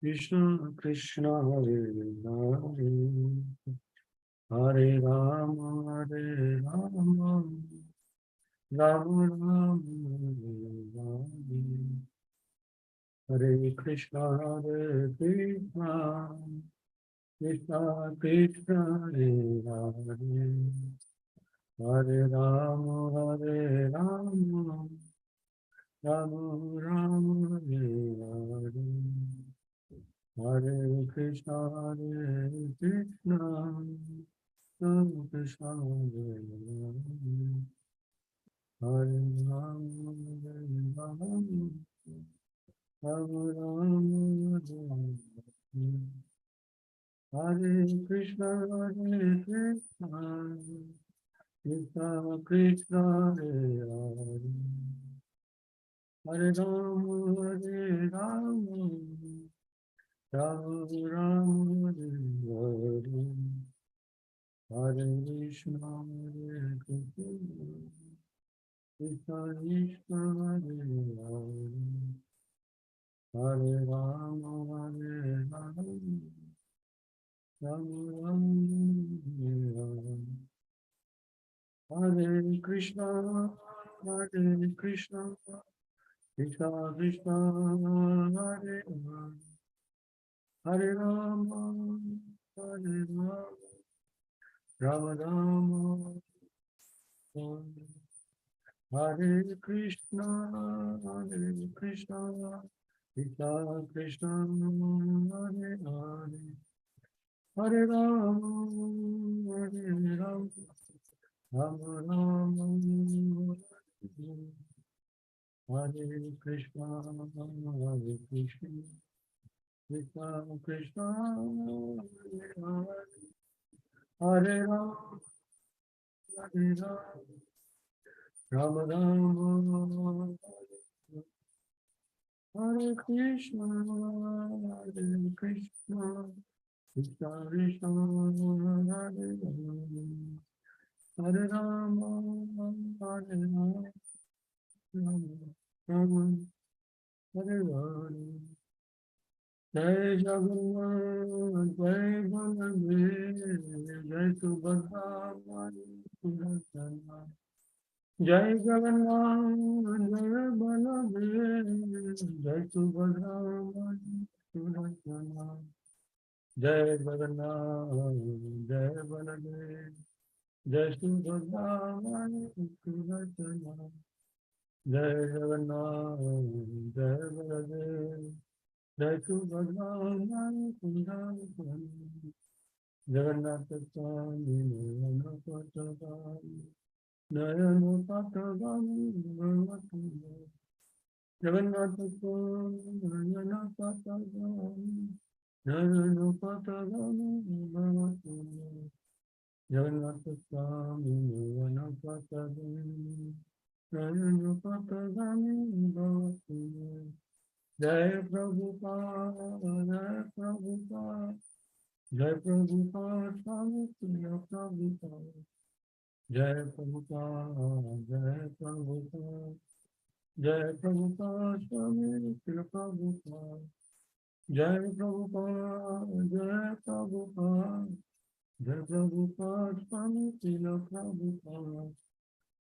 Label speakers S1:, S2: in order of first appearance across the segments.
S1: Krishna Krishna Hare Hare Hare Rama Hare Rama Rama Rama Hare Hare Krishna Krishna Krishna Hare Hare Hare Rama Hare Rama Rama Rama Hare Hare Hare Krishna Krishna Krishna Hare Hare Hare Rama Rama Rama Hare Krishna Krishna Krishna Hare Hare Hare Rama Rama Rama Hare Hare Krishna Hare Krishna Krishna Krishna Hare Hare Rama Hare Rama Rama Rama Hare Krishna Krishna Krishna Hare Hare Rama Hare Rama Rama Rama Hare Krishna Krishna Krishna Hare Hare Hare Rama Hare Rama Rama Rama Hare Krishna Hare Krishna Krishna Krishna Hare Hare Hare Rama Hare Rama Rama Hare Krishna Hare Krishna Krishna Krishna Hare Hare Rama Hare Rama Rama Hare Hare Jai Jagannath Jai Baladev Jai Subhadra Mani Jai Jagannath Jai Baladev Jai Subhadra Mani Jai Jagannath Jai Baladev Jai Subhadra Mani Jai Jagannath Jai Baladev Jai Subhadra Mani Jagannath Swami Nayana Patagami Nayana Patagami Jagannath Swami Nayana Patagami Nayana Patagami Jagannath Swami Nayana Patagami Nayana Patagami Jai Prabhupada Jai Prabhupada Swami Srila Prabhupada Jai Prabhupada Jai Prabhupada Jai Prabhupada Swami Srila Prabhupada Jai Prabhupada Jai Prabhupada Jai Prabhupada Swami Srila Prabhupada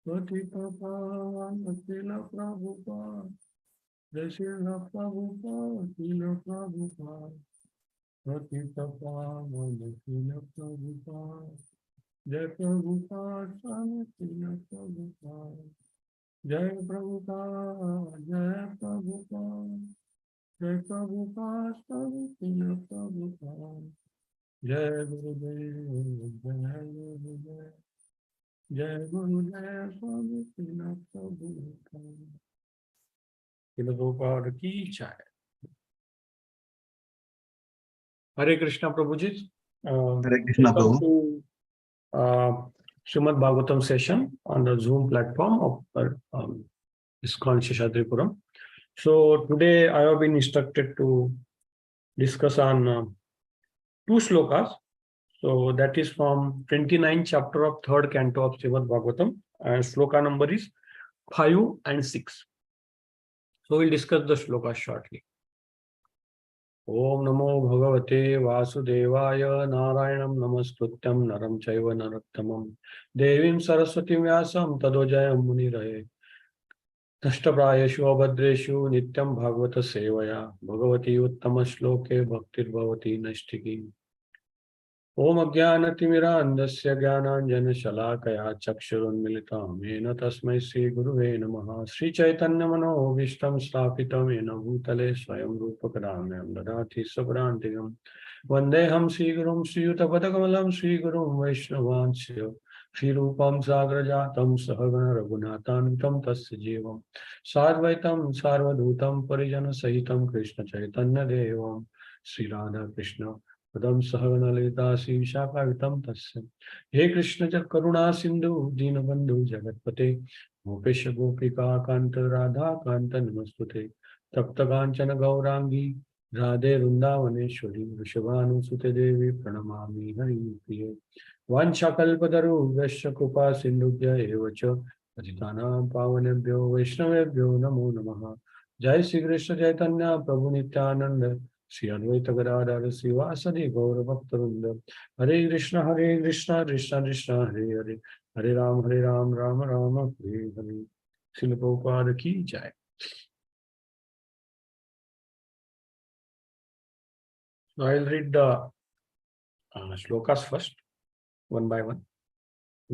S1: Patita Pavana Srila Prabhupada Jai Srila Prabhupada Srila Prabhupada Patita Pavana Srila Prabhupada Jai Prabhupada Swami Srila Prabhupada Jai Prabhupada Jai Prabhupada Jai Prabhupada Swami Srila Prabhupada Jai Gurudev Jai Gurudev Jai Gurudev Swami Srila Prabhupada Srila Prabhupada ki jai. Hare Krishna Prabhuji.
S2: Hare Krishna,
S1: Welcome
S2: Prabhu.
S1: to Srimad Bhagavatam session on the Zoom platform of ISKCON Seshadripuram. So today I have been instructed to discuss on two slokas. So that is from 29th chapter of 3rd canto of Srimad Bhagavatam, and sloka number is 5 and 6. So we'll discuss the slokas shortly. Om Namo Bhagavate Vasudevaya Narayanam Namaskrutyam Naram Chaiva Narottamam Devim Saraswati Vyasam Tadojayam Muniraye Nashtaprayeshu Abhadreshu Nityam Bhagavata Sevaya Bhagavati Uttama Shloke Bhaktir Bhavati Nashtiki Om Ajnanatimirandasya Jnananjana Shalakaya Chakshurunmilitam Yena Tasmai Sri Guruve Namaha Sri Chaitanya Mano Vishtam Sthapitam Yena Bhutale Swayam Rupa Kadamyam Dadati Sabrantigam Vandeham Sri Gurum Sri Yutapatakalam Sri Gurum Vaishnavansya Sri Rupam Sagrajatam Sahagana Raghunathantam Tasya Jeevam Sarvaitam Sarvadhutam Parijana Sahitam Krishna Chaitanya Devam Sri Radha Krishna Padam Sahagana Lita Sri Shakavitam Tasya He Krishna Karuna Sindhu Dinabandhu Jagatpate Gopesha Gopika Kanta Radha Kanta Namastute Tapta Kanchana Gaurangi Radhe Rundavaneshwari Vrishabhanu Sute Devi Pranamami Hari Priye Vanchakalpadaru Vesha Kupa Sindhubhya Evacha Patitanam Pavanebhyo Vaishnavebhyo Namo Namaha Jai Sri Krishna Chaitanya Prabhu Nityananda Sri Advaita Gadadhara Srivasadi Gaura Bhaktarunda Hare Krishna Krishna Krishna Hare Hare Hare Ram Rama Hare Hare Srila Prabhupada Ki Jai. So I'll read the shlokas first, one by one.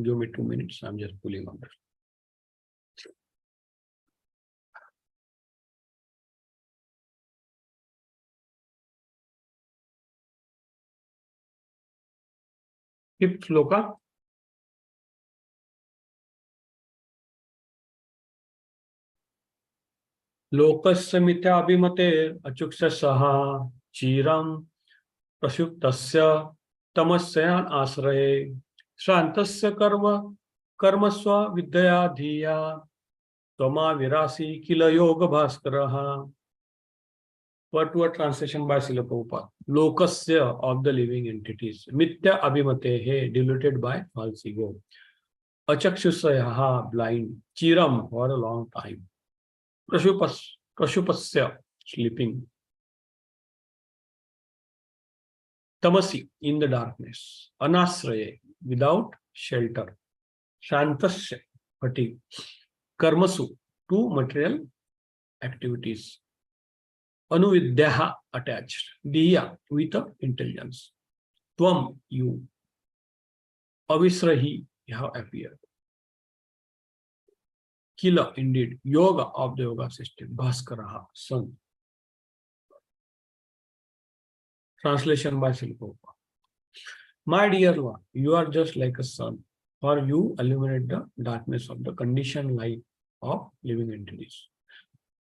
S1: Give me 2 minutes. I'm just pulling on this. Fifth shloka. Lokasya mitya abhimate achuksa saha chiram prashyuktasya tamasya asraye shantasya karmaswa vidyaya dhiya Tama virasi kila yoga bhaskaraha. Word translation by Srila Prabhupada. Lokasya of the living entities. Mithya abhimatehe, diluted by false ego. Achakshusaya, blind. Chiram, for a long time. Prashupasya, sleeping. Tamasi, in the darkness. Anasraye, without shelter. Shantasya, fatigue. Karmasu, to material activities. Anuvidyaha, attached. Diya, with intelligence. Tvam, you. Avisrahi, you have appeared. Kila, indeed. Yoga of the yoga system. Bhaskaraha, sun. Translation by Srila Prabhupada. My dear one, you are just like a sun, for you illuminate the darkness of the conditioned life of living entities.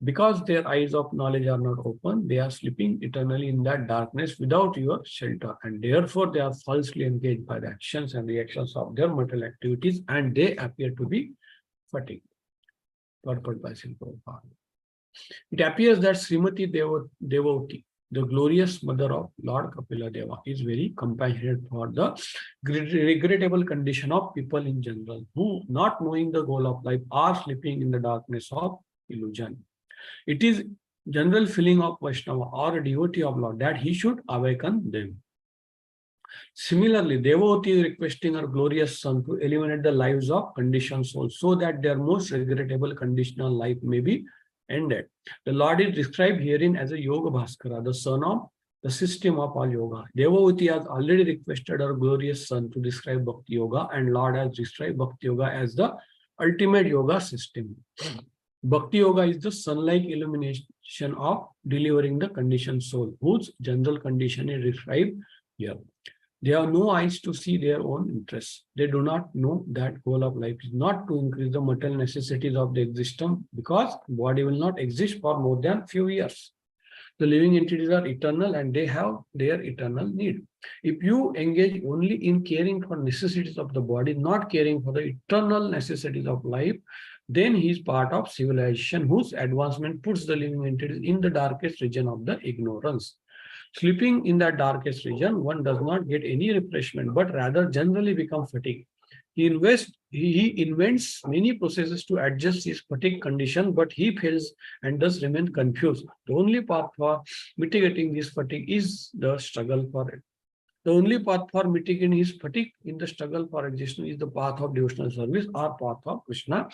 S1: Because their eyes of knowledge are not open, they are sleeping eternally in that darkness without your shelter, and therefore they are falsely engaged by the actions and reactions of their material activities, and they appear to be fatigued. Purport by Srila Prabhupada. It appears that Srimati Devoti, the glorious mother of Lord Kapila Deva, is very compassionate for the regrettable condition of people in general, who, not knowing the goal of life, are sleeping in the darkness of illusion. It is general feeling of Vaishnava or a devotee of Lord that he should awaken them. Similarly, Devotee is requesting her glorious son to eliminate the lives of conditioned souls so that their most regrettable conditional life may be ended. The Lord is described herein as a Yoga Bhaskara, the son of the system of all yoga. Devotee has already requested her glorious son to describe Bhakti Yoga, and Lord has described Bhakti Yoga as the ultimate yoga system. Bhakti Yoga is the sun-like illumination of delivering the conditioned soul, whose general condition is described here. They have no eyes to see their own interests. They do not know that goal of life is not to increase the material necessities of the existence, because body will not exist for more than few years. The living entities are eternal and they have their eternal need. If you engage only in caring for necessities of the body, not caring for the eternal necessities of life, then he is part of civilization whose advancement puts the living entities in the darkest region of the ignorance. Sleeping in that darkest region, one does not get any refreshment, but rather generally become fatigued. He invents many processes to adjust his fatigue condition, but he fails and thus remain confused. The only path for mitigating this fatigue is the struggle for it. The only path for mitigating his fatigue in the struggle for existence is the path of devotional service or path of Krishna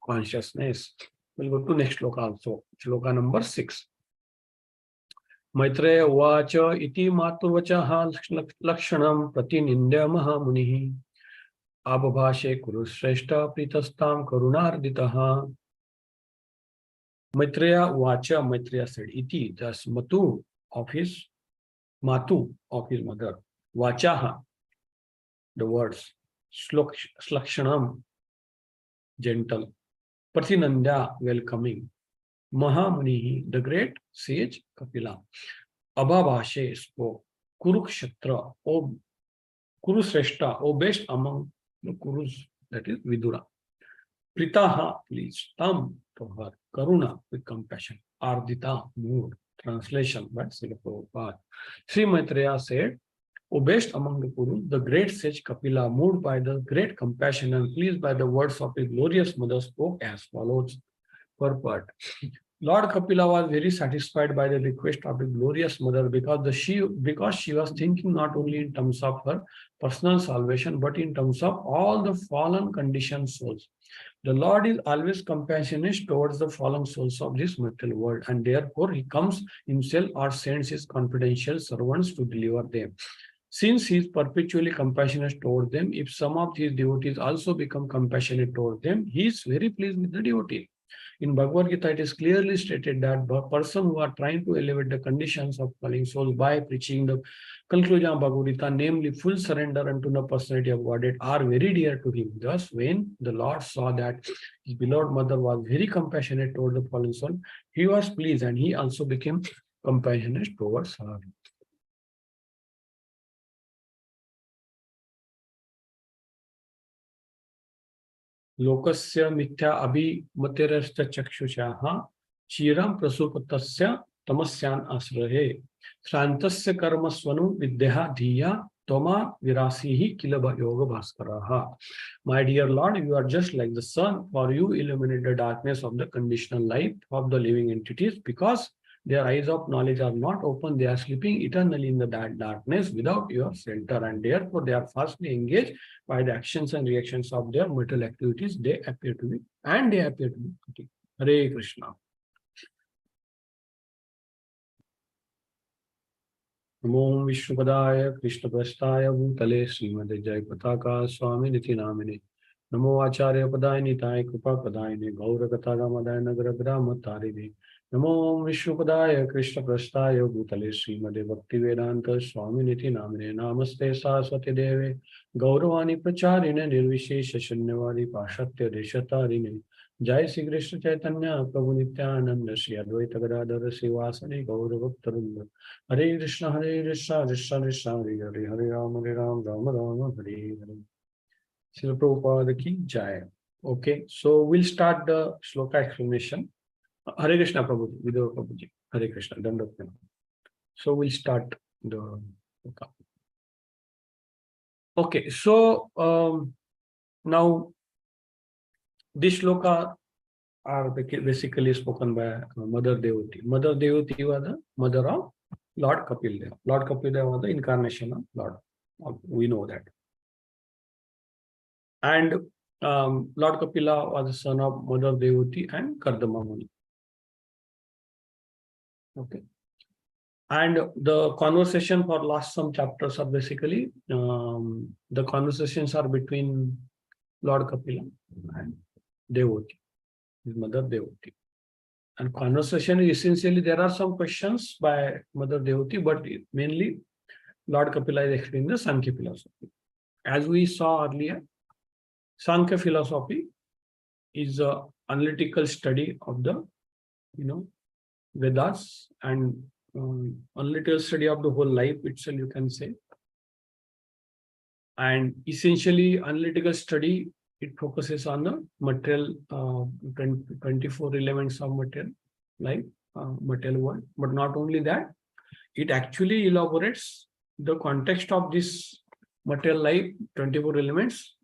S1: consciousness. We'll go to next shloka also. Shloka number 6. Maitreya uvacha iti maturvachaha lakshanam pratinindya mahamunihi abhavashe kuru shreshta pritastam karunarditaha. Maitreya uvacha, Maitreya said, iti, thus matu of his mother, vachaha, the words, slakshanam, gentle, pratinanda, welcoming, mahamunihi, the great sage Kapila, abhavashe spoke, kurukshetra, O Kurusreshta, O best among the Kurus, that is Vidura. Pritaha, please, tam, for her, Karuna, with compassion, Ardita, moved. Translation by Srila Prabhupada. Sri Maitreya said, O best among the Kurus, the great sage Kapila, moved by the great compassion and pleased by the words of his glorious mother, spoke as follows. Purport. Lord Kapila was very satisfied by the request of his glorious mother because she was thinking not only in terms of her personal salvation, but in terms of all the fallen conditioned souls. The Lord is always compassionate towards the fallen souls of this material world, and therefore he comes himself or sends his confidential servants to deliver them. Since he is perpetually compassionate toward them, if some of his devotees also become compassionate toward them, he is very pleased with the devotee. In Bhagavad Gita, it is clearly stated that the person who are trying to elevate the conditions of falling souls by preaching the conclusion of Bhagavad Gita, namely full surrender unto the personality of Godhead, are very dear to him. Thus, when the Lord saw that his beloved mother was very compassionate toward the fallen soul, he was pleased and he also became compassionate towards her. Lokasya mithya abhimatirashta chakshushaha chiram prasupattasya tamasyan asrahe shrantasya karma swanu vidyaha dhiya toma virasihi kilaba yoga bhaskaraha. My dear Lord, you are just like the sun. For you illuminate the darkness of the conditional life of the living entities. Because their eyes of knowledge are not open, they are sleeping eternally in the darkness without your shelter, and therefore they are fastly engaged by the actions and reactions of their material activities. They appear to be pretty. Hare Krishna. Namo Vishnupadaya Krishna Prastaya Bhutale Srimade Jai Pataka Swami Niti Namine Namo Acharya Padaya Nitai Krupa Padayane Gaura Katara Madaya Nagara Grama Tarine Namo Vishnupadaya Krishna Prastaya Bhutale Srimade Bhakti Vedanta Swami Niti Namine Namaste Saraswati Deve Gauravani Pracharine Nirvishesha Shunyavadi Pashatya Deshatarine Jai Sri Krishna Chaitanya Prabhu Nityananda Sri Advaita Gadadhara Sivasani Gaura Bhaktarunda Hare Krishna, Krishna Krishna, Hare Hare, Hare Ram, Rama Rama, Hare Hare. Srila Prabhupada ki Jai. Okay, so we'll start the shloka explanation. Hare Krishna Prabhuji, Vidya Prabhuji. Hare Krishna, Dandapana. So we'll start the shloka. Okay, so now this shloka are basically spoken by Mother Devati. Mother Devati was the mother of Lord Kapil Deva. Lord Kapil Deva was the incarnation of Lord. We know that. And Lord Kapila was the son of Mother Devati and Kardama Muni. Okay. And the conversation for last some chapters are basically the conversations are between Lord Kapila and Devati, his mother Devati. And conversation is essentially there are some questions by Mother Devati, but mainly Lord Kapila is explaining the Sankhya philosophy. As we saw earlier, Sankhya philosophy is an analytical study of the Vedas and analytical study of the whole life itself, you can say. And essentially, analytical study, it focuses on the material 24 elements of material life, material world. But not only that, it actually elaborates the context of this material life, 24 elements,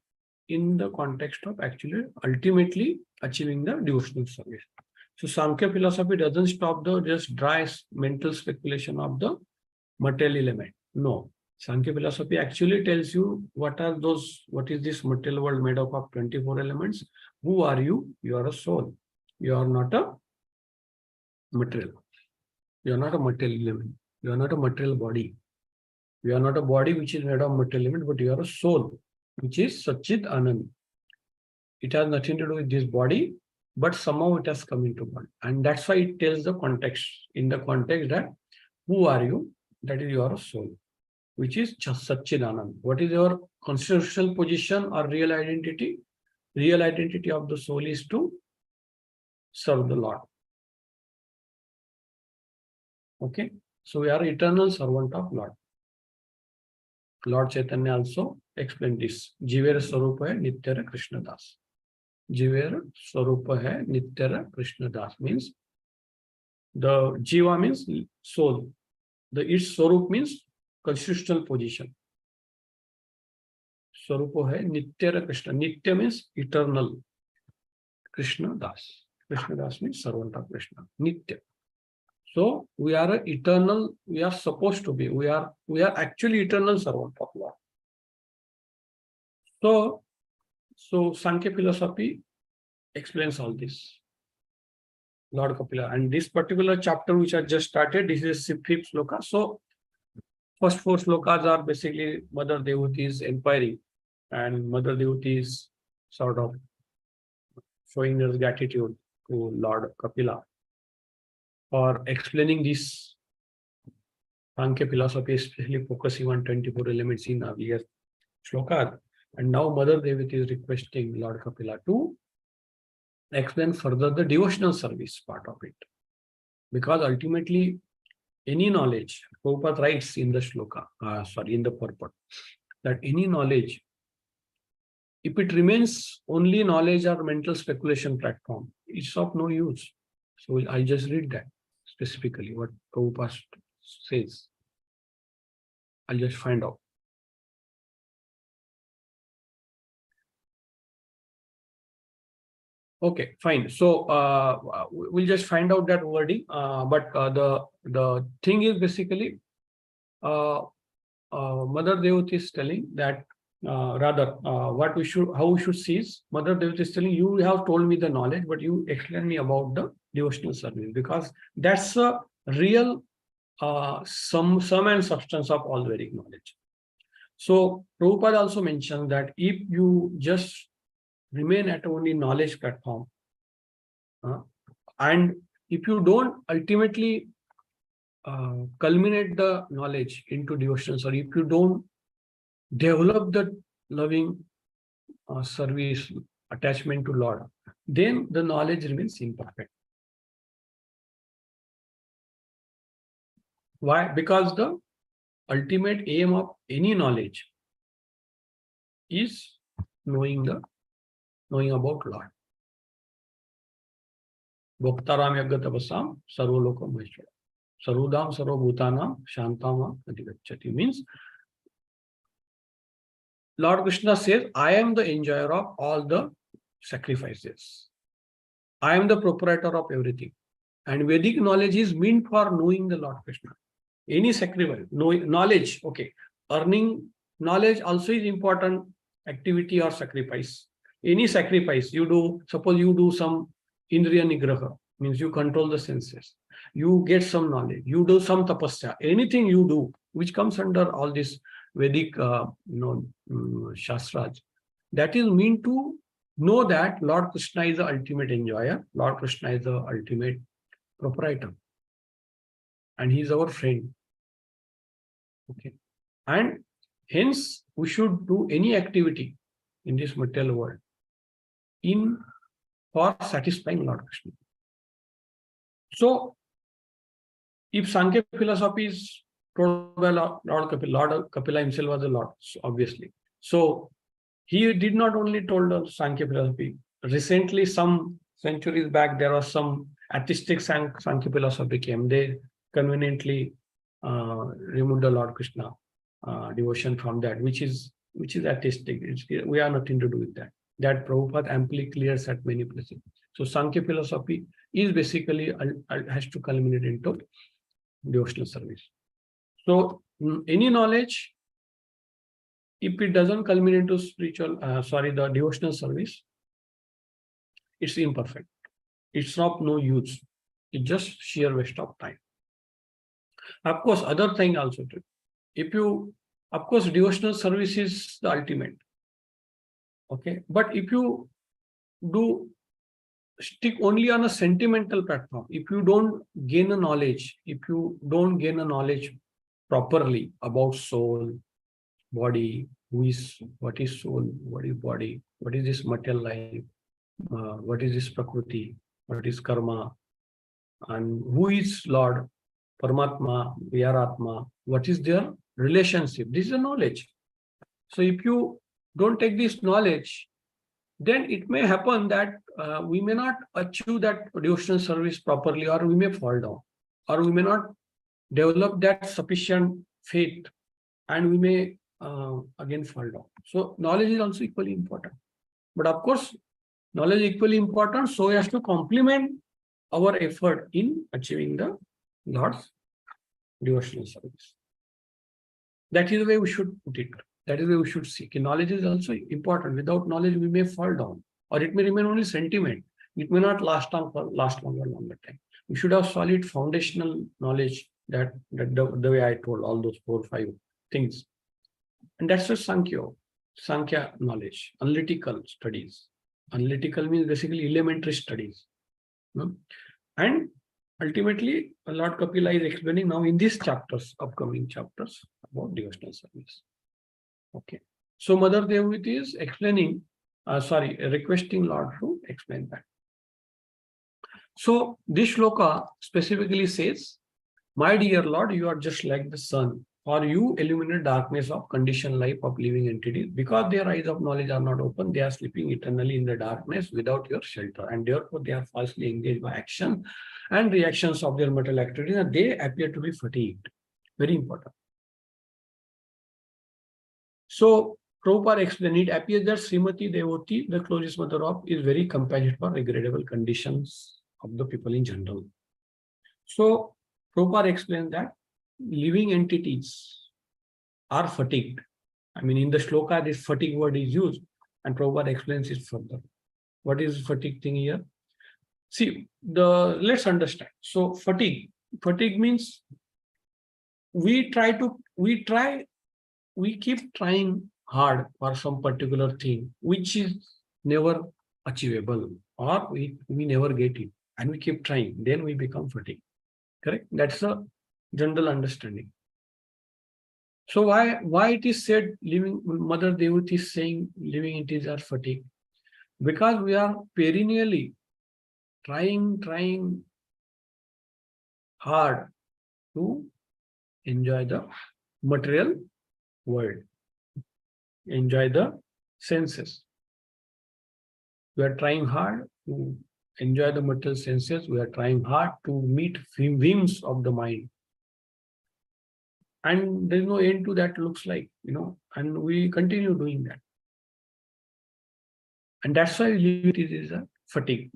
S1: in the context of actually ultimately achieving the devotional service. So Sankhya philosophy doesn't stop the just dry mental speculation of the material element. No. Sankhya philosophy actually tells you what is this material world made up of 24 elements? Who are you? You are a soul. You are not a material. You are not a material element. You are not a material body. You are not a body which is made of material element, but you are a soul, which is Satchit Anand. It has nothing to do with this body, but somehow it has come into body. And that's why it tells the context, in the context that who are you? That is, you are a soul, which is Satchit Anand. What is your constitutional position or real identity? Real identity of the soul is to serve the Lord. Okay, so we are eternal servant of Lord. Lord Chaitanya also explained this. Jivera Swarupa hai Nityara Krishna Das. Jivera Swarupa hai Nityara Krishna Das means the Jiva means soul. The its Swarup means constitutional position. Swarupa hai Nityara Krishna. Nitya means eternal. Krishna Das. Krishna Das means servant of Krishna. Nitya. So we are eternal, we are supposed to be, we are actually eternal servant of Lord. So Sankhya philosophy explains all this. Lord Kapila. And this particular chapter which I just started, this is fifth sloka. So first four slokas are basically Mother Devuti's inquiry, and Mother Devoti is sort of showing her gratitude to Lord Kapila for explaining this Sankhya philosophy, especially focusing on 24 elements in earlier shlokas. And now Mother Devati is requesting Lord Kapila to explain further the devotional service part of it. Because ultimately, any knowledge, Prabhupada writes in the shloka, in the purport, that any knowledge, if it remains only knowledge or mental speculation platform, it's of no use. So I'll just read that specifically, what Prabhupada says. I'll just find out. Okay, fine. So we'll just find out that wording. But the thing is basically, Mother Devati is telling that what we should, how we should see is, Mother Devati is telling, you have told me the knowledge, but you explain me about the devotional service, because that's a real sum and substance of all Vedic knowledge. So Prabhupada also mentioned that if you just remain at only knowledge platform, and if you don't ultimately culminate the knowledge into devotion, or if you don't develop the loving service, attachment to Lord, then the knowledge remains imperfect. Why? Because the ultimate aim of any knowledge is knowing about Lord. Bhoktaram yagga tapasam sarvolokam maheshwara. Sarudam sarvabhutanam shantam adhigacchati means Lord Krishna says, I am the enjoyer of all the sacrifices. I am the proprietor of everything. And Vedic knowledge is meant for knowing the Lord Krishna. Any sacrifice, knowledge, okay. Earning knowledge also is important activity or sacrifice. Any sacrifice you do, suppose you do some Indriya Nigraha, means you control the senses. You get some knowledge, you do some tapasya, anything you do, which comes under all this Vedic, Shastras, that is meant to know that Lord Krishna is the ultimate enjoyer, Lord Krishna is the ultimate proprietor, and he is our friend. Okay, and hence we should do any activity in this material world for satisfying Lord Krishna. So, if Sankhya philosophy is told by Lord Kapila himself was the Lord, obviously. So, he did not only told us Sankhya philosophy. Recently, some centuries back, there was some atheistic Sankhya philosophy came. They conveniently removed the Lord Krishna devotion from that, which is which is atheistic. We are nothing to do with that. That Prabhupada amply clears at many places. So Sankhya philosophy is basically has to culminate into devotional service. So any knowledge, if it doesn't culminate into the devotional service, it's imperfect. It's of no use. It's just sheer waste of time. Of course, other thing also too. Of course, devotional service is the ultimate. Okay, but if you do stick only on a sentimental platform, if you don't gain a knowledge, properly about soul, body, what is soul, what is body, what is this material life, what is this prakriti, what is karma, and who is Lord, Paramatma, Vyaratma, what is their relationship? This is a knowledge. So if you don't take this knowledge, then it may happen that we may not achieve that devotional service properly, or we may fall down, or we may not develop that sufficient faith, and we may again fall down. So knowledge is also equally important. But of course, knowledge is equally important, so as to complement our effort in achieving the Lord's devotional service. That is the way we should put it. That is the way we should seek. Knowledge is also important. Without knowledge, we may fall down, or it may remain only sentiment. It may not last longer time. We should have solid foundational knowledge, that the way I told, all those 4 or 5 things. And that's what Sankhya knowledge, analytical studies. Analytical means basically elementary studies. And ultimately, Lord Kapila is explaining now in these chapters, upcoming chapters, about devotional service. Okay. So Mother Devavati is explaining, requesting Lord to explain that. So this shloka specifically says, my dear Lord, you are just like the sun, or you illuminate darkness of conditioned life of living entities. Because their eyes of knowledge are not open, they are sleeping eternally in the darkness without your shelter. And therefore they are falsely engaged by action and reactions of their material activities, and they appear to be fatigued. Very important. So Prabhupada explained, it appears that Srimati Devoti, the closest mother of, is very compassionate for regrettable conditions of the people in general. So Prabhupada explained that living entities are fatigued. I mean, in the shloka, this fatigue word is used, and Prabhupada explains it further. What is fatigue thing here? See, let's understand. So fatigue means we keep trying hard for some particular thing, which is never achievable, or we never get it, and we keep trying, then we become fatigued. Correct? That's a general understanding. So why it is said, Mother Devati is saying living entities are fatigued? Because we are perennially trying hard to enjoy the material world, enjoy the senses. We are trying hard to enjoy the material senses. We are trying hard to meet whims of the mind. And there's no end to that, looks like, and we continue doing that. And that's why it is a fatigue.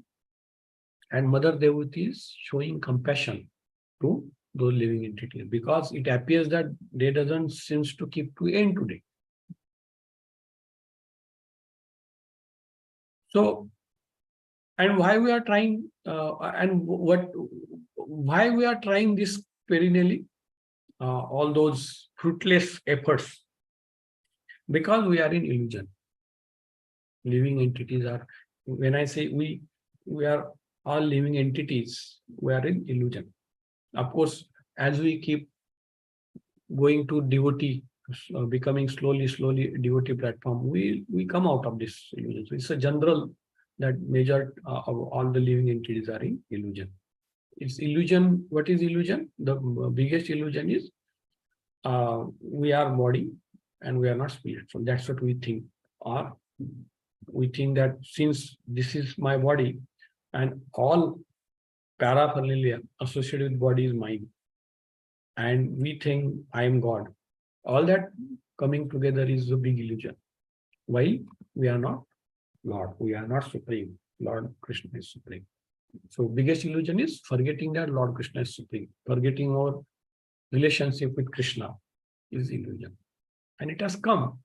S1: And Mother Devati is showing compassion to those living entities, because it appears that they doesn't seems to keep to end today. So, and why we are trying, why we are trying this perennially, all those fruitless efforts? Because we are in illusion. Living entities are, when I say we are all living entities, we are in illusion. Of course, as we keep going to devotee, becoming slowly devotee platform, we come out of this illusion. So it's a general that major of all the living entities are in illusion. It's illusion. What is illusion? The biggest illusion is we are body and we are not spirit. So that's what we think. Or we think that since this is my body and all paraphernalia associated with body is mine, and we think I am God. All that coming together is a big illusion. Why? We are not Lord. We are not supreme. Lord Krishna is supreme. So biggest illusion is forgetting that Lord Krishna is supreme. Forgetting our relationship with Krishna is illusion. And it has come.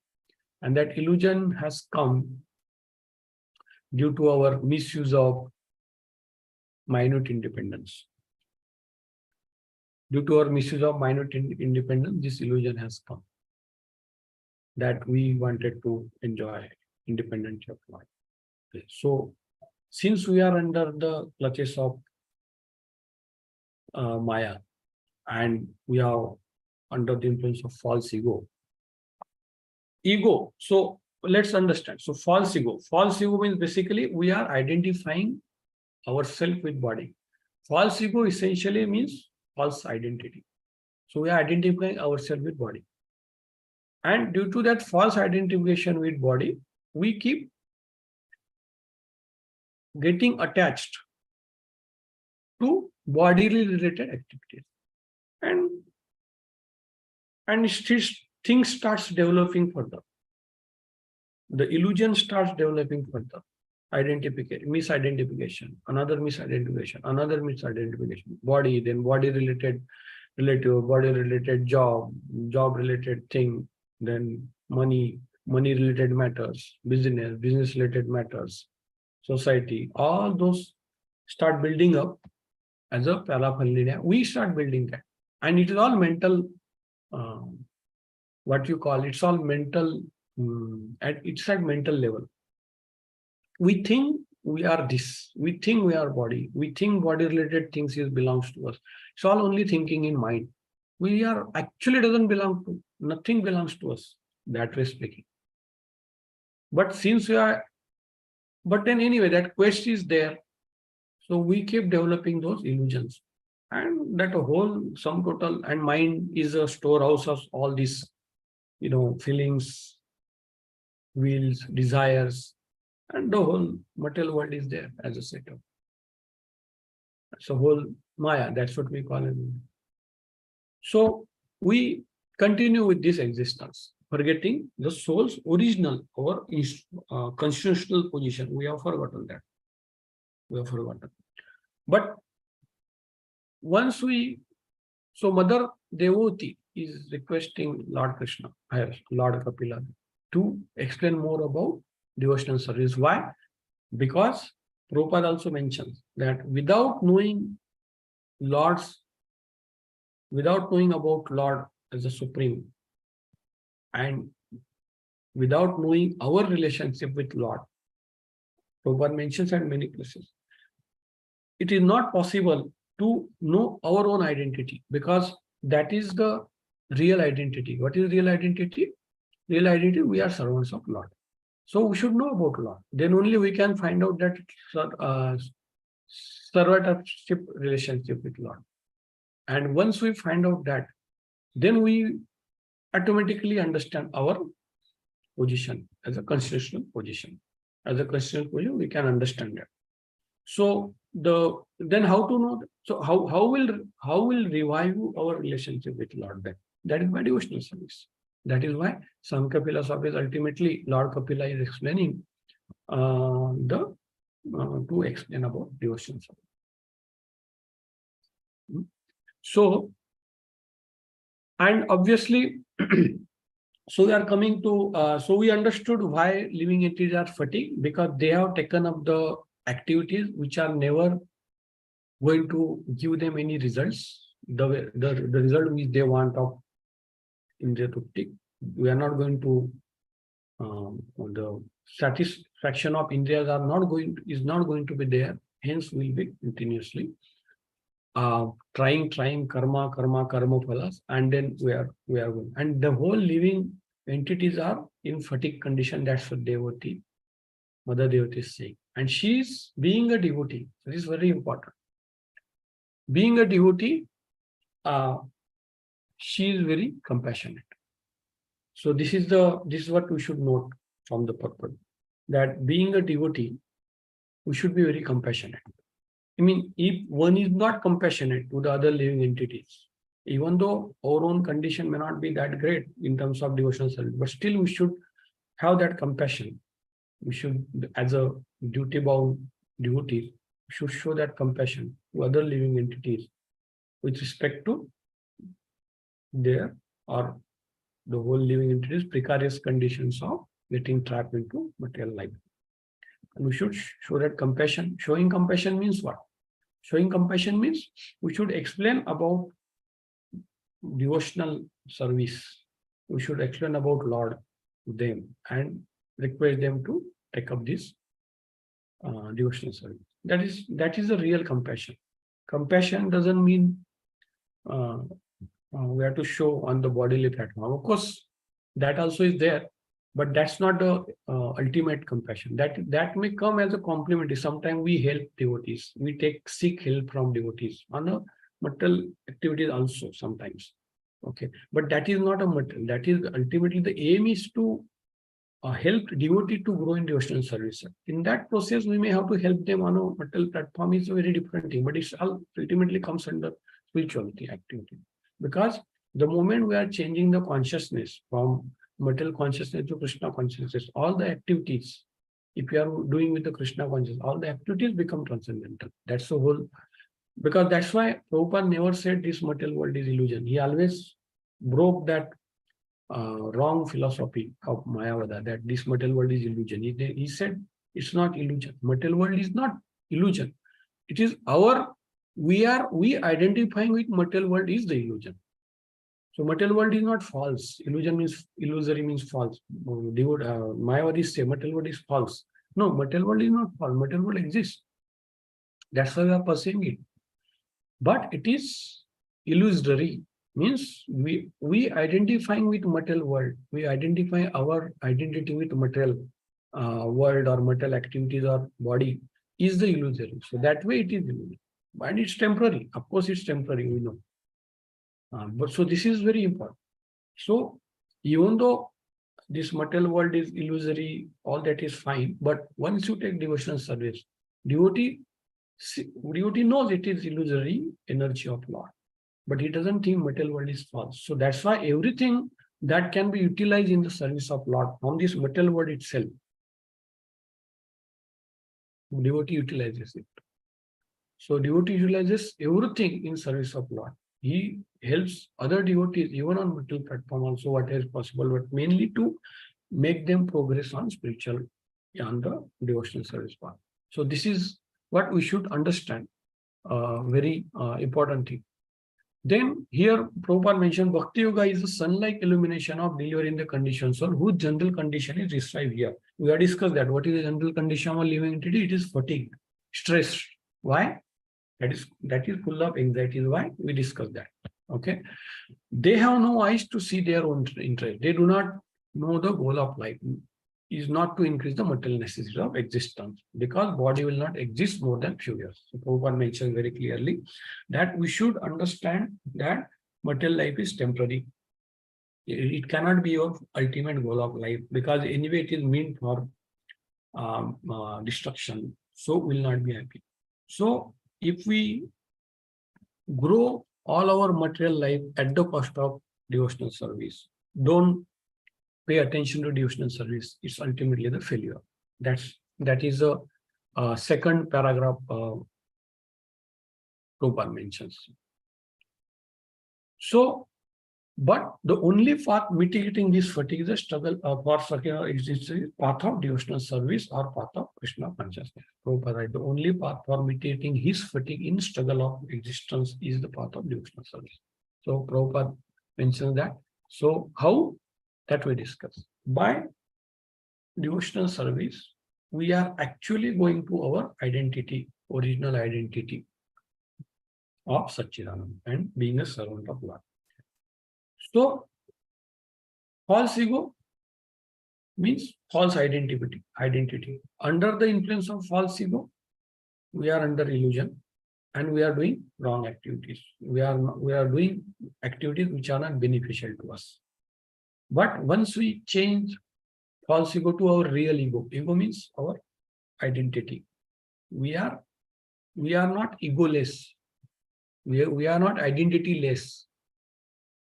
S1: And that illusion has come due to our misuse of minute independence. Due to our misuse of minute independence, this illusion has come. That we wanted to enjoy independence of life. Okay. So, since we are under the clutches of Maya, and we are under the influence of false ego. So let's understand. So false ego means basically we are identifying ourselves with body. False ego essentially means false identity. So we are identifying ourselves with body. And due to that false identification with body, we keep getting attached to bodily related activities. And things starts developing further. The illusion starts developing further. Misidentification, another misidentification. Body, then body related relative, body related job related thing, then money related matters, business related matters, society, all those start building up as a paraphernalia. We start building that. And it is all mental, it's all mental, it's at mental level. We think we are this, we think we are body, we think body related things belongs to us. It's all only thinking in mind. We are actually nothing belongs to us, that way speaking. But then anyway, that quest is there. So we keep developing those illusions. And that whole sum total, and mind is a storehouse of all these, feelings, wills, desires, and the whole material world is there as a setup. So whole Maya, that's what we call it. So we continue with this existence, forgetting the soul's original or constitutional position. We have forgotten that. But once so Mother Devoti is requesting Lord Krishna, Lord Kapila, to explain more about devotional service. Why? Because Prabhupada also mentions that without knowing about Lord as a supreme, and without knowing our relationship with Lord, Prabhupada mentions at many places, it is not possible to know our own identity, because that is the real identity. What is real identity? Real identity, we are servants of Lord. So we should know about Lord. Then only we can find out that servantship relationship with Lord. And once we find out that, then we automatically understand our position as a constitutional position. As a constitutional position, we can understand that. So then how to know? So how will revive our relationship with Lord then? That is by devotional service. That is why Samkhya philosophy is ultimately Lord Kapila is explaining to explain about devotional service. So, and obviously, so we are coming to, so we understood why living entities are fatigued, because they have taken up the activities which are never going to give them any results, the result which they want of Indriya Trupti. We are not going to, the satisfaction of Indriyas is not going to be there. Hence, we'll be continuously trying karma phalas, and then we are going. And the whole living entities are in fatigue condition. That's what Mother Devoti is saying. And she is being a devotee. This is very important. Being a devotee, she is very compassionate. So this is what we should note from the purport, that being a devotee, we should be very compassionate. I mean, if one is not compassionate to the other living entities, Even though our own condition may not be that great in terms of devotional service, but still we should have that compassion. We should, as a duty-bound devotees, should show that compassion to other living entities with respect to their or the whole living entities' precarious conditions of getting trapped into material life. And we should show that compassion. Showing compassion means what? Showing compassion means we should explain about devotional service. We should explain about Lord to them and request them to take up this devotional service. That is a real compassion. Compassion doesn't mean we have to show on the bodily platform. Of course, that also is there, but that's not the ultimate compassion. That may come as a complement. Sometimes we help devotees. We seek help from devotees on a material activities also sometimes. Okay, but that is not a material. That is ultimately the aim is to help devotee to grow in devotional service. In that process, we may have to help them on a material platform. It's a very different thing, but it's all ultimately comes under spirituality activity. Because the moment we are changing the consciousness from material consciousness to Krishna consciousness, all the activities, if you are doing with the Krishna consciousness, all the activities become transcendental. That's the whole, because that's why Prabhupada never said this material world is illusion. He always broke that wrong philosophy of Mayavada, that this material world is illusion. He said it's not illusion. Material world is not illusion. It is we identifying with material world is the illusion. So material world is not false. Illusory means false. Mayavadis say material world is false. No, material world is not false. Material world exists. That's why we are perceiving it. But it is illusory. Means we identifying with material world. We identify our identity with material world or material activities or body is the illusory. So that way it is illusory. And it's temporary. Of course, it's temporary, we know. But so this is very important. So even though this material world is illusory, all that is fine. But once you take devotional service, devotee knows it is illusory energy of Lord, but he doesn't think material world is false. So that's why everything that can be utilized in the service of Lord from this material world itself, devotee utilizes it. So devotee utilizes everything in service of Lord. He helps other devotees even on material platform also what is possible, but mainly to make them progress on spiritual on the devotional service path. So this is what we should understand. Very important thing. Then here Prabhupada mentioned Bhakti Yoga is a sun-like illumination of delivering the condition soul whose general condition is described here. We have discussed that. What is the general condition of a living entity? It is fatigue, stress. Why? That is full of anxiety. Why? We discussed that. Okay. They have no eyes to see their own interest. They do not know the goal of life is not to increase the material necessity of existence, because body will not exist more than few years. So Prabhupada mentioned very clearly that we should understand that material life is temporary. It cannot be your ultimate goal of life, because anyway it is meant for destruction. So will not be happy. So if we grow all our material life at the cost of devotional service, don't pay attention to devotional service, it's ultimately the failure. That is a second paragraph Prabhupada mentions. So, but the only path mitigating this fatigue is a struggle for path of devotional service or path of Krishna consciousness. Prabhupada, the only path for mitigating his fatigue in struggle of existence is the path of devotional service. So Prabhupada mentions that. So how? That we discuss. By devotional service, we are actually going to our identity, original identity of Satchidananda and being a servant of Lord. So, false ego means false identity. Under the influence of false ego, we are under illusion and we are doing wrong activities. We are doing activities which are not beneficial to us. But once we change false ego to our real ego, ego means our identity. We are not egoless. We are not identity-less.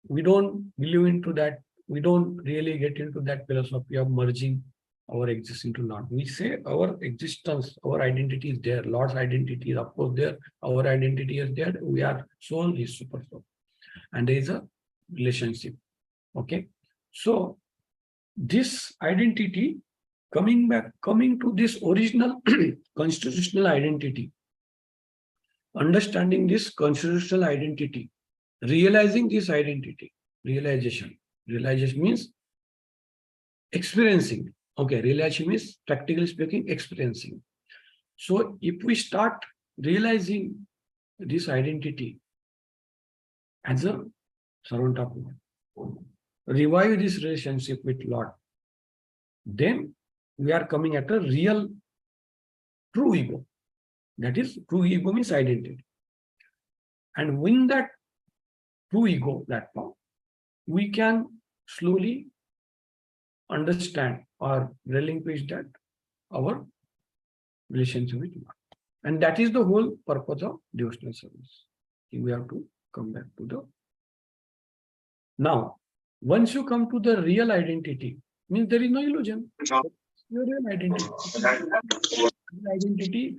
S1: we don't believe into that. We don't really get into that philosophy of merging our existence into Lord. We say our existence, our identity is there. Lord's identity is of course there. Our identity is there. We are soul, is super soul. And there is a relationship. Okay. So this identity coming to this original constitutional identity, understanding this constitutional identity, realizing this identity, realization means experiencing. Okay, realization means practically speaking, experiencing. So if we start realizing this identity as a servant of God, revive this relationship with Lord, then we are coming at a real true ego. That is, true ego means identity. And when that true ego platform, we can slowly understand or relinquish that our relationship with God. And that is the whole purpose of devotional service. We have to come back to the. Now, once you come to the real identity, means there is no illusion. Your real identity. Real identity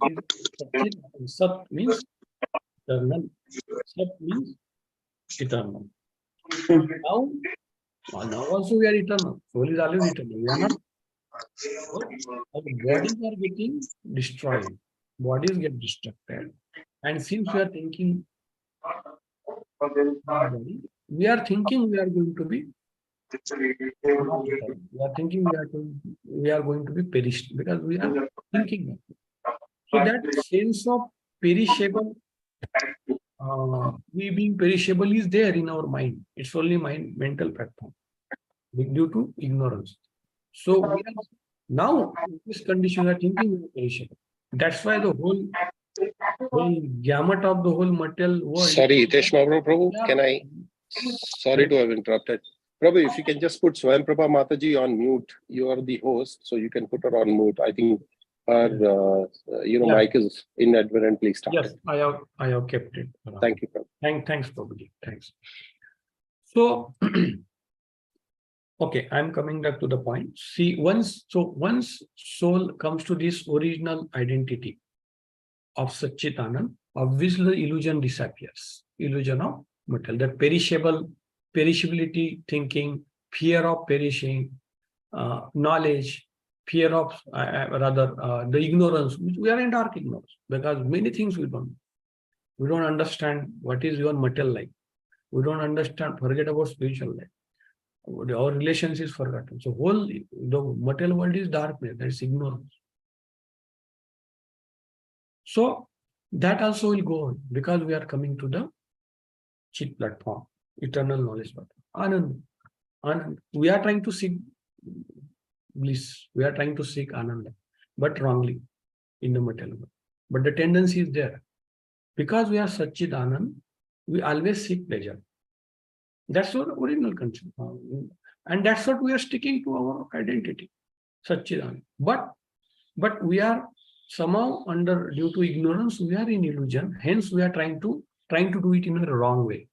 S1: is Sat means eternal. Sat means eternal. Now also we are eternal. Soul is always eternal. We are not. Our bodies are getting destroyed. Bodies get destructed. And since we are thinking, we are thinking we are going to be. We are thinking we are going to be perished because we are thinking. So that sense of perishable, we being perishable is there in our mind. It's only mental platform due to ignorance. So we are, now in this condition we are thinking we are perishable. That's why the whole gamut of the whole material world.
S2: Sorry, Hitesh Madhava Prabhu, can I? Sorry to have interrupted. Prabhu, if you can just put Swayam Prabha Mataji on mute. You are the host, so you can put her on mute. I think her mic is inadvertently started.
S1: Yes, I have kept it.
S2: Thank you, Prabhu.
S1: Thanks, Prabhuji. Thanks. So, okay, I'm coming back to the point. See, once soul comes to this original identity of Satchitanand, obviously the illusion disappears. Illusion of material, that perishability thinking, fear of perishing, knowledge, fear of the ignorance. We are in dark ignorance because many things we don't. We don't understand what is your material life. We don't understand. Forget about spiritual life. Our relations is forgotten. So the material world is darkness. That is ignorance. So that also will go on because we are coming to the Chit platform, eternal knowledge platform. Anand. We are trying to seek bliss. We are trying to seek Ananda, but wrongly in the material world. But the tendency is there. Because we are Satchit Anand, we always seek pleasure. That's our original concept. And that's what we are sticking to our identity, Satchit Anand. But we are somehow due to ignorance, we are in illusion. Hence, we are trying to do it in a wrong way.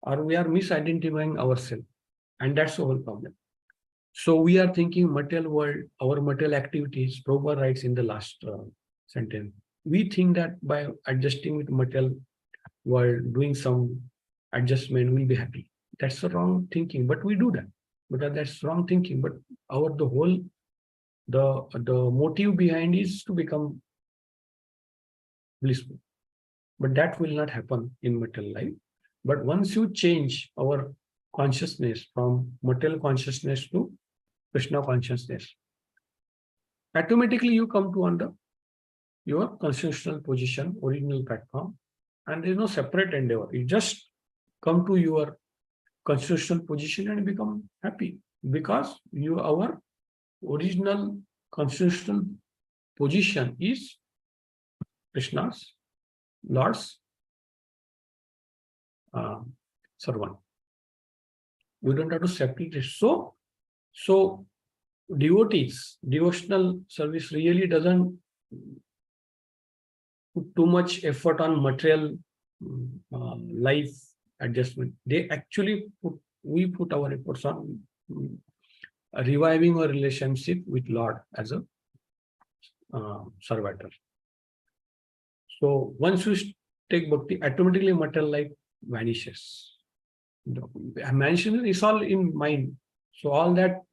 S1: Or we are misidentifying ourselves. And that's the whole problem. So we are thinking material world, our material activities, Prabhupada writes in the last sentence. We think that by adjusting with material world, doing some adjustment, we'll be happy. That's the wrong thinking, but we do that because that's wrong thinking. But the motive behind is to become blissful. But that will not happen in material life. But once you change our consciousness from material consciousness to Krishna consciousness, automatically you come to under your constitutional position, original platform, and there is no separate endeavor. You just come to your constitutional position and become happy because our original constitutional position is Krishna's, Lord's servant. We don't have to separate it. So devotional service really doesn't put too much effort on material life adjustment. They actually put we put our efforts on reviving our relationship with Lord as a servitor. So once you take bhakti, automatically material life vanishes. I mentioned it's all in mind. So all that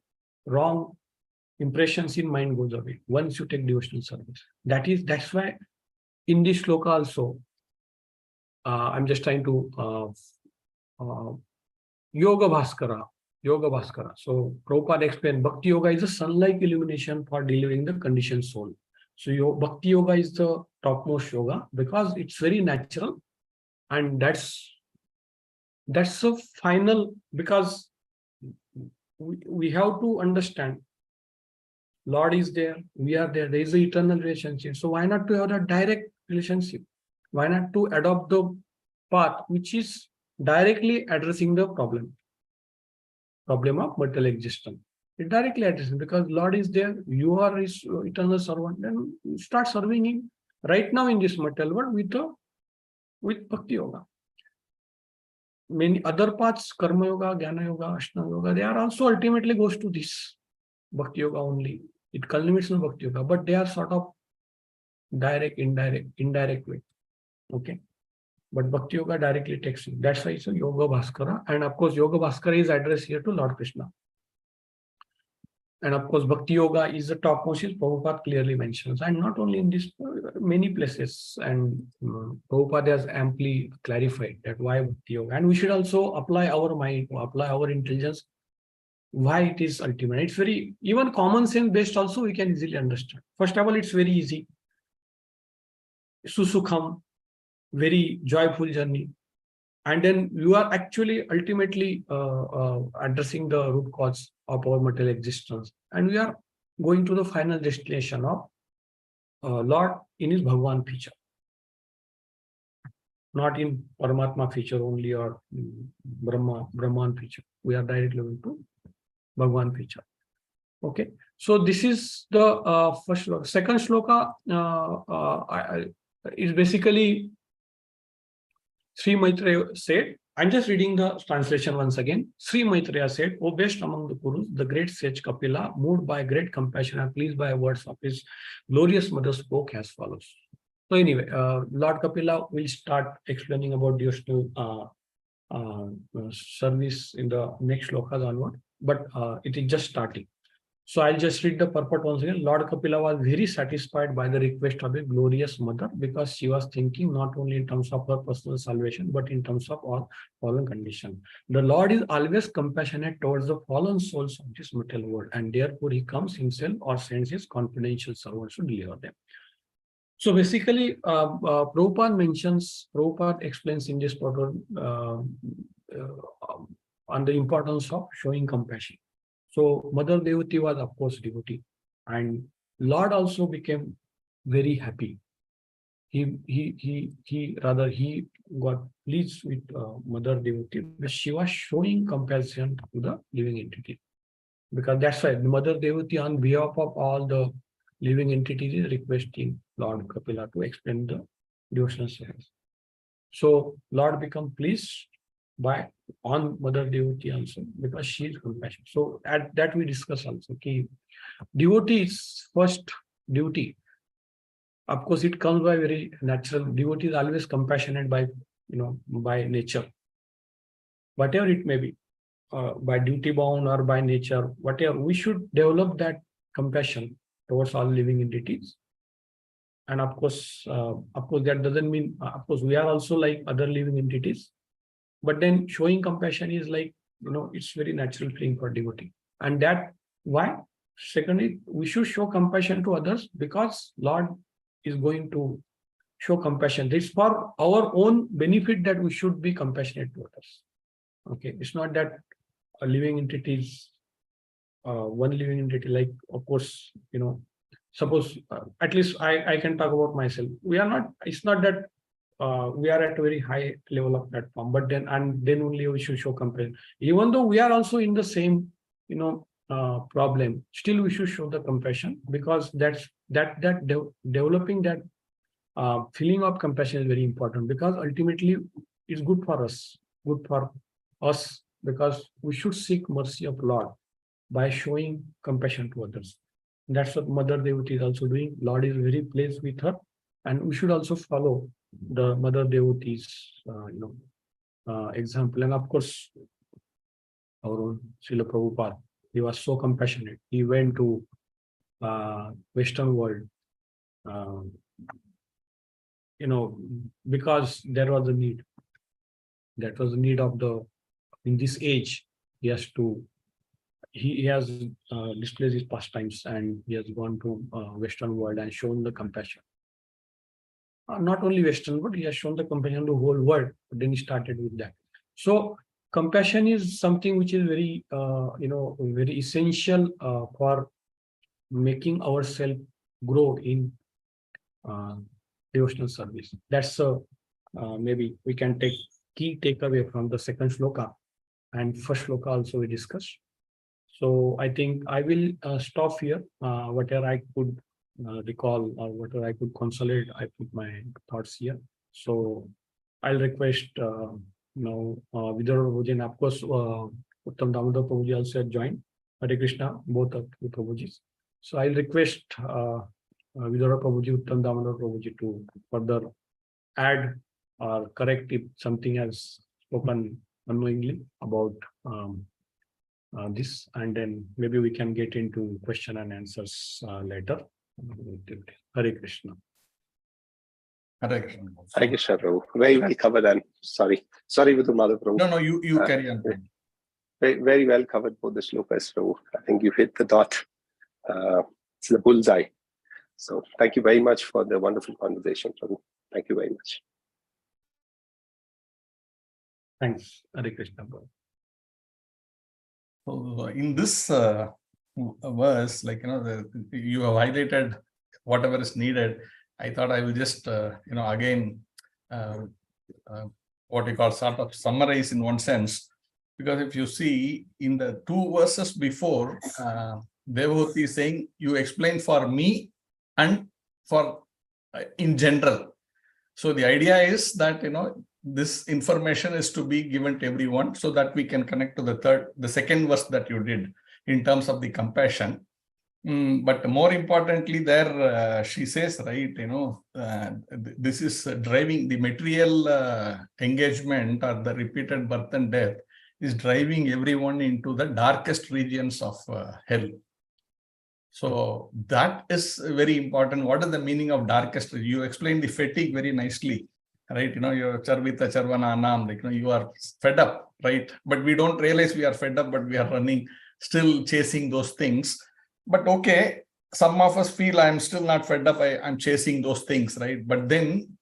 S1: wrong impressions in mind goes away once you take devotional service. That's why in this shloka also, I'm just trying to Yoga Bhaskara. So Prabhupada explained Bhakti Yoga is a sun-like illumination for delivering the conditioned soul. So Bhakti Yoga is the topmost yoga because it's very natural, and that's the final, because we have to understand Lord is there, we are there, there is an eternal relationship. So why not to have a direct relationship? Why not to adopt the path which is directly addressing the problem of material existence? It directly addresses, because Lord is there, you are his eternal servant, then start serving him right now in this material world with Bhakti Yoga. Many other paths, Karma Yoga, Jnana Yoga, Ashtanga Yoga, they are also ultimately goes to this Bhakti Yoga only. It culminates in Bhakti Yoga, but they are sort of direct, indirect way. Okay. But Bhakti Yoga directly takes you. That's why it's a Yoga Bhaskara. And of course, Yoga Bhaskara is addressed here to Lord Krishna. And of course, Bhakti Yoga is the topmost, as Prabhupada clearly mentions. And not only in this, many places. And Prabhupada has amply clarified that why Bhakti Yoga. And we should also apply our mind, apply our intelligence, why it is ultimate. It's very, even common sense based also we can easily understand. First of all, it's very easy. Susukham, very joyful journey. And then you are actually ultimately addressing the root cause of our material existence. And we are going to the final destination of Lord in his Bhagwan feature. Not in Paramatma feature only or Brahman feature. We are directly going to Bhagwan feature. Okay. So this is the first shloka. Second shloka is basically Sri Maitreya said, I'm just reading the translation once again. Sri Maitreya said, O best among the Purus, the great sage Kapila, moved by great compassion and pleased by words of his glorious mother, spoke as follows. So anyway, Lord Kapila will start explaining about devotional service in the next shlokas onward, but it is just starting. So I'll just read the purport once again. Lord Kapila was very satisfied by the request of a glorious mother, because she was thinking not only in terms of her personal salvation, but in terms of all fallen condition. The Lord is always compassionate towards the fallen souls of this material world, and therefore he comes himself or sends his confidential servants to deliver them. So basically, Prabhupada explains in this purport on the importance of showing compassion. So Mother Devati was, of course, devotee, and Lord also became very happy. He got pleased with Mother Devati, but she was showing compassion to the living entity, because that's why Mother Devati, on behalf of all the living entities, is requesting Lord Kapila to explain the devotional service. So Lord become pleased on Mother Devati also, because she is compassionate. So at that we discuss also. Okay, devotee is first duty. Of course, it comes by very natural. Devotee is always compassionate by nature, whatever it may be, by duty bound or by nature, whatever. We should develop that compassion towards all living entities. And of course, that doesn't mean, of course, we are also like other living entities. But then showing compassion is like, it's very natural thing for devotee. And that, why? Secondly, we should show compassion to others, because Lord is going to show compassion. It's for our own benefit that we should be compassionate to others. Okay, it's not that a living entities, one living entity, like, of course, suppose, at least I can talk about myself. We are not, it's not that we are at a very high level of platform, but then only we should show compassion. Even though we are also in the same, problem, still we should show the compassion, because developing that feeling of compassion is very important, because ultimately it's good for us because we should seek mercy of Lord by showing compassion to others. That's what Mother Devotee is also doing. Lord is very pleased with her, and we should also follow the Mother Devotee's example. And of course, our own Srila Prabhupada, he was so compassionate. He went to Western world, because there was a need. That was the need of in this age. He has displayed his pastimes, and he has gone to Western world and shown the compassion. Not only Western, but he has shown the compassion to the whole world. But then he started with that. So compassion is something which is very, very essential for making ourselves grow in devotional service. That's maybe we can take key takeaway from the second shloka, and first shloka also we discussed. So I think I will stop here. Whatever I could recall or whatever I could consolidate, I put my thoughts here. So I'll request now Vidura Prabhuji, and of course Uttam Damodar Prabhuji also had joined. Hare Krishna, both of the Prabhujis. So I'll request Vidura Prabhuji, Uttam Damodar Prabhuji to further add or correct if something has spoken unknowingly about this, and then maybe we can get into question and answers later. Hare Krishna.
S3: Hare Krishna.
S2: Hare Krishna, Prabhu. Very well covered, and sorry with the Mother Prabhu.
S3: No, you carry on.
S2: Very well covered both the shlokas, Prabhu. I think you hit the dot. It's the bullseye. So thank you very much for the wonderful conversation, Prabhu. Thank you very much.
S1: Thanks, Hare Krishna.
S3: So in this verse, you have highlighted whatever is needed. I thought I will just, again, what you call sort of summarize in one sense, because if you see in the two verses before, Devotee is saying, you explain for me and for in general. So the idea is that, this information is to be given to everyone so that we can connect to the second verse that you did in terms of the compassion. But more importantly, there she says, right, this is driving the material engagement, or the repeated birth and death is driving everyone into the darkest regions of hell. So that is very important. What is the meaning of darkest? You explained the fatigue very nicely, right? You're charvita charvana anam, you are fed up, right? But we don't realize we are fed up, but we are running, still chasing those things. But okay, some of us feel I'm still not fed up, I'm chasing those things, right? But then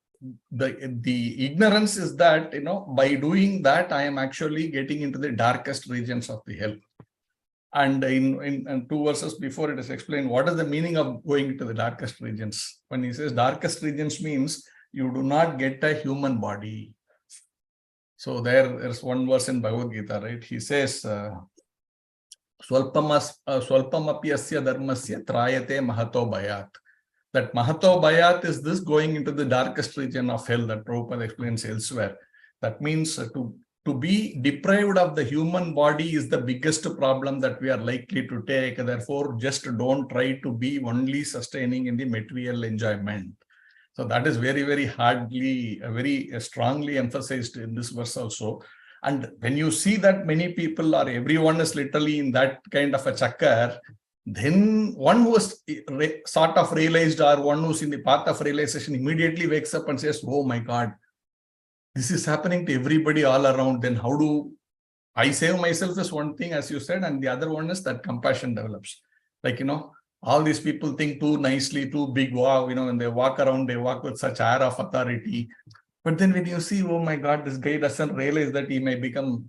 S3: the ignorance is that, by doing that, I am actually getting into the darkest regions of the hell. And in two verses before, it is explained what is the meaning of going into the darkest regions. When he says darkest regions means you do not get a human body. So there's one verse in Bhagavad Gita, right? He says, Swalpamapi asya dharmasya trayate mahato bhayat. That mahato bhayat is this going into the darkest region of hell that Prabhupada explains elsewhere. That means to be deprived of the human body is the biggest problem that we are likely to take. Therefore, just don't try to be only sustaining in the material enjoyment. So that is very, very hardly, very strongly emphasized in this verse also. And when you see that many people or everyone is literally in that kind of a chakkar, then one who is sort of realized, or one who's in the path of realization, immediately wakes up and says, oh my God, this is happening to everybody all around. Then how do I save myself is one thing, as you said, and the other one is that compassion develops. All these people think too nicely, too big, wow, when they walk around, they walk with such air of authority. But then when you see, oh my God, this guy doesn't realize that he may become,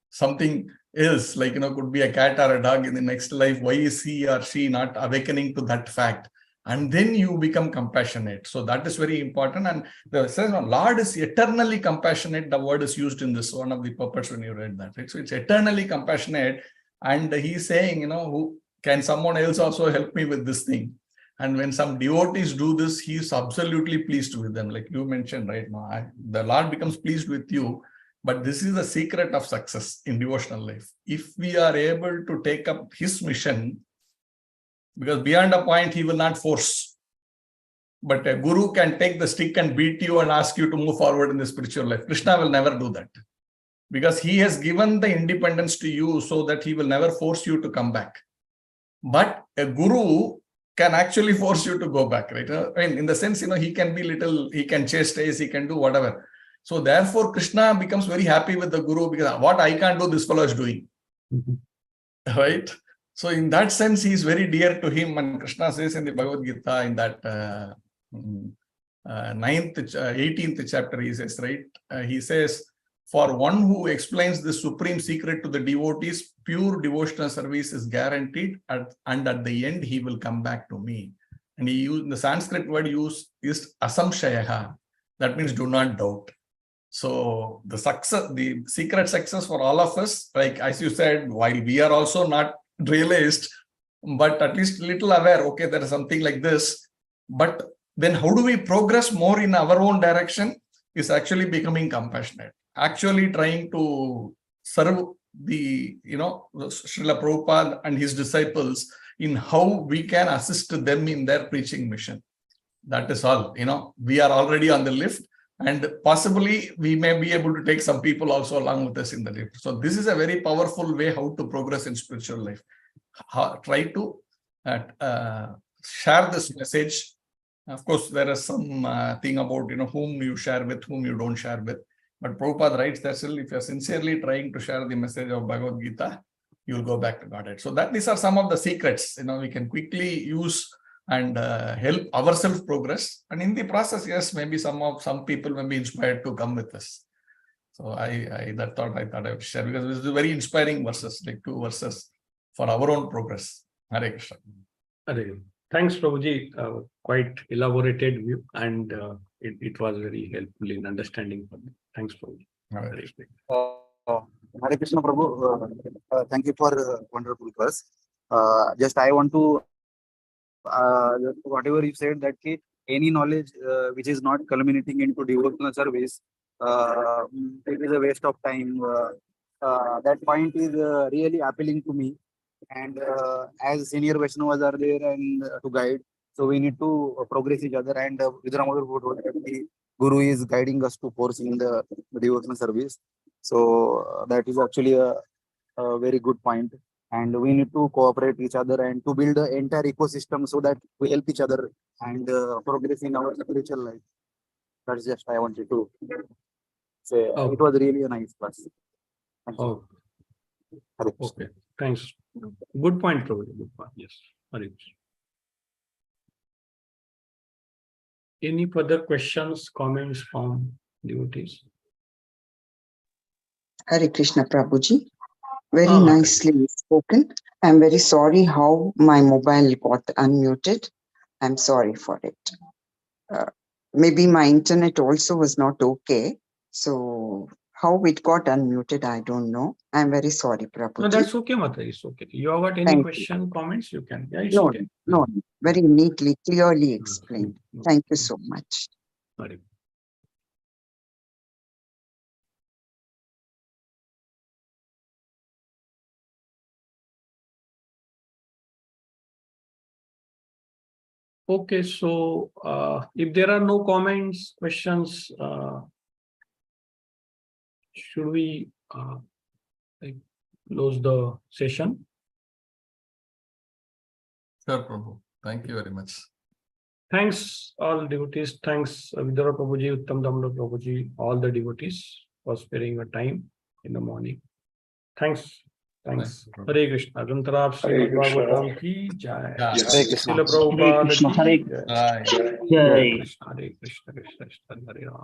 S3: something else, could be a cat or a dog in the next life. Why is he or she not awakening to that fact? And then you become compassionate. So that is very important. And the says, Lord is eternally compassionate. The word is used in this one of the purports when you read that. Right? So it's eternally compassionate. And he's saying, who can someone else also help me with this thing? And when some devotees do this, he is absolutely pleased with them. Like you mentioned right now, the Lord becomes pleased with you. But this is the secret of success in devotional life. If we are able to take up his mission, because beyond a point, he will not force. But a guru can take the stick and beat you and ask you to move forward in the spiritual life. Krishna will never do that, because he has given the independence to you so that he will never force you to come back. But a guru can actually force you to go back, right? I mean, in the sense, he can be he can chastise, he can do whatever. So therefore, Krishna becomes very happy with the guru, because what I can't do, this fellow is doing. Right? So in that sense, he is very dear to him. And Krishna says in the Bhagavad Gita, in that 18th chapter, he says, right? He says, for one who explains the supreme secret to the devotees, pure devotional service is guaranteed, and at the end, he will come back to me. And he used the Sanskrit word used is asamshayaha. That means do not doubt. So the success, the secret success for all of us, like as you said, while we are also not realized, but at least little aware, okay, there is something like this. But then how do we progress more in our own direction is actually becoming compassionate, actually trying to serve the, Srila Prabhupada and his disciples in how we can assist them in their preaching mission. That is all. We are already on the lift, and possibly we may be able to take some people also along with us in the lift. So this is a very powerful way how to progress in spiritual life. Try to share this message. Of course, there is some thing about whom you share with, whom you don't share with. But Prabhupada writes that still, if you're sincerely trying to share the message of Bhagavad Gita, you'll go back to Godhead. So these are some of the secrets we can quickly use and help ourselves progress. And in the process, yes, maybe some people may be inspired to come with us. So I thought I would share, because this is very inspiring verses, like 2 verses for our own progress. Hare Krishna.
S1: Hare. Thanks, Prabhuji. Quite elaborated view, and it was very helpful in understanding. Thanks, Prabhuji.
S4: Hare Krishna, Prabhu. Thank you for wonderful verse. Just I want to whatever you said, that any knowledge which is not culminating into devotional service, it is a waste of time. That point is really appealing to me. And as senior Vaishnavas are there and to guide, so we need to progress each other. And the Guru is guiding us to force in the devotional service. So that is actually a very good point. And we need to cooperate each other and to build the entire ecosystem so that we help each other and progress in our spiritual life. That's just I wanted to say.
S1: Oh.
S4: It was really a nice class.
S1: Oh, okay. Thanks. Good point, Prabhuji. Good point. Yes. Hare. Any further questions, comments from devotees?
S5: Hare Krishna, Prabhuji. Very
S1: Okay.
S5: nicely spoken. I'm very sorry how my mobile got unmuted. I'm sorry for it. Maybe my internet also was not okay. So how it got unmuted, I don't know. I'm very sorry, Prabhuji.
S1: No, that's okay, Mata. It's okay. You have got any
S5: Thank
S1: question, comments? You can. Yeah, it's
S5: No,
S1: okay.
S5: no, very neatly, clearly explained. Thank you so much.
S1: Hare. Okay, so if there are no comments, questions, should we close the session?
S3: Sure, Prabhu. Thank you very much.
S1: Thanks, all devotees. Thanks, Vidura Prabhuji, Uttam Damodar Prabhuji, all the devotees for sparing your time in the morning. Thanks. Thanks. Hare Krishna. Grantarab Srimad Bhagavatam ki jai.
S3: Yeah.
S4: Hare Krishna.
S1: Srila Prabhupada
S6: Krishna,
S1: ki
S6: Hare
S1: jai.
S3: Right.
S6: Jai.
S1: Krishna, Hare Krishna, Krishna Krishna, Hare Ram.